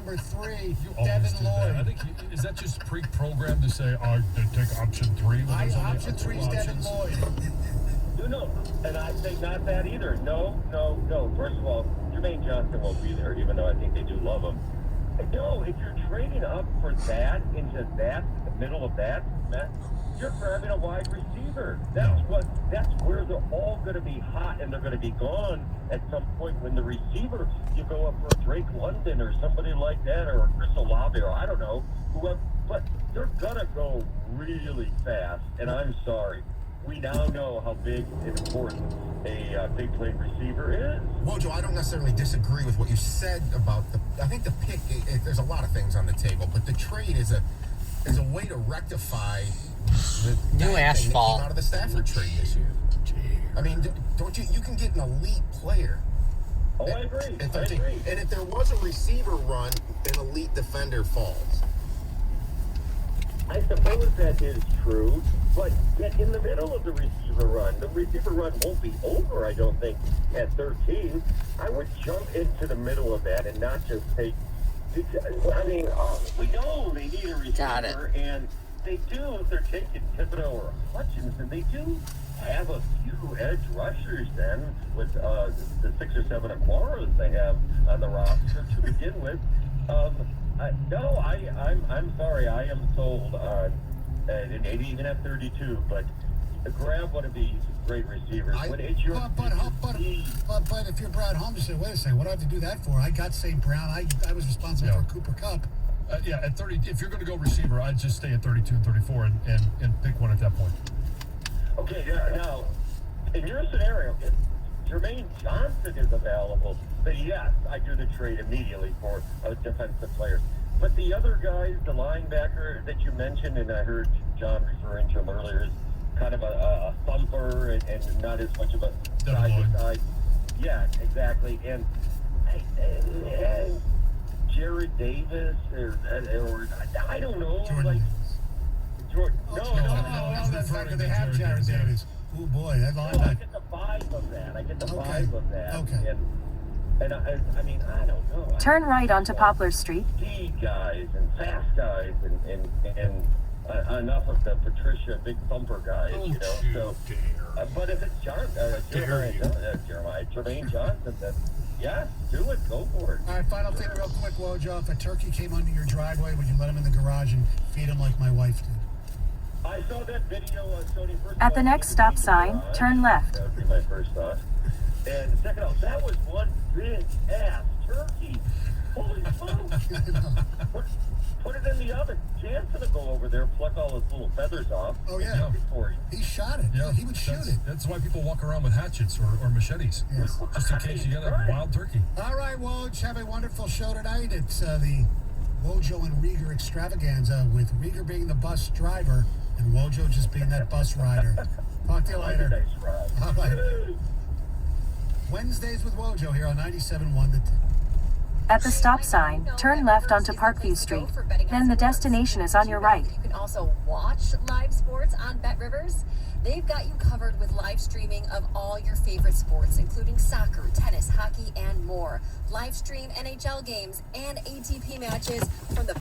number 3, You always Devin do that. I Lloyd. think is that just pre-programmed to say, "Oh, take option 3"? Option 3 is Devin Lloyd. No, and I think not that either. No. First of all, Jermaine Johnson won't be there, even though I think they do love him. No, if you're trading up for that into that, the middle of that, you're grabbing a wide receiver. That's where they're all going to be hot, and they're going to be gone at some point when the receiver, you go up for a Drake London or somebody like that, or a Chris Olave, or I don't know, whoever, but they're going to go really fast, and I'm sorry. We now know how big and important a big play receiver is. Wojo, I don't necessarily disagree with what you said about I think the pick, there's a lot of things on the table, but the trade is a way to rectify the new asphalt that came out of the Stafford trade this year. I mean, don't you can get an elite player. Oh, I agree. And if there was a receiver run, an elite defender falls. I suppose that is true, but get in the middle of the receiver run. The receiver run won't be over, I don't think, at 13. I would jump into the middle of that and not just take... I mean, we know they need a receiver, and they do if they're taking Thibodeau or Hutchinson. They do have a few edge rushers then with the 6 or 7 Aquaros they have on the roster to begin with. I'm sorry. I am sold on, and even at 32, but grab one of these great receivers. But if you're Brad Holmes, you say, wait a second, what do I have to do that for? I got St. Brown. I was responsible for Cooper Kupp. At 30, if you're going to go receiver, I'd just stay at 32 and 34 and pick one at that point. Okay, now, in your scenario, if Jermaine Johnson is available, then yes, I do the trade immediately for a defensive player. But the other guys, the linebacker that you mentioned, and I heard John referring to him earlier, is kind of a thumper and not as much of a side-to-side. Yeah, exactly. And Jared Davis, or I don't know. Jordan. No, that's not because they have Jared Davis. Oh, boy, that linebacker. I get the vibe of that. Okay. And I mean, I don't know. Turn right onto Poplar Street. Speed guys and fast guys and enough of the Patricia big thumper guys, you know. But if it's Jermaine Johnson, then yes, do it. Go for it. All right, final thing real quick, Wojo. If a turkey came under your driveway, would you let him in the garage and feed him like my wife did? I saw that video on Sony. At the next stop sign, turn left. That would be my first thought. And second off, that was one big ass turkey. Holy smokes. Put it in the oven. Jansen will go over there, pluck all his little feathers off. Oh, yeah. He shot it. Yeah, he would shoot it. That's why people walk around with hatchets or machetes. Yes. Just in case you get a wild turkey. All right, Woj, have a wonderful show tonight. It's the Wojo and Rieger extravaganza, with Rieger being the bus driver and Wojo just being that bus rider. Talk to you later. All right. Wednesdays with Wojo here on 97.1 The Ticket. At the stop sign, turn left onto Parkview Street. Then the destination is on your right. You can also watch live sports on BetRivers. They've got you covered with live streaming of all your favorite sports, including soccer, tennis, hockey, and more. Live stream NHL games and ATP matches from the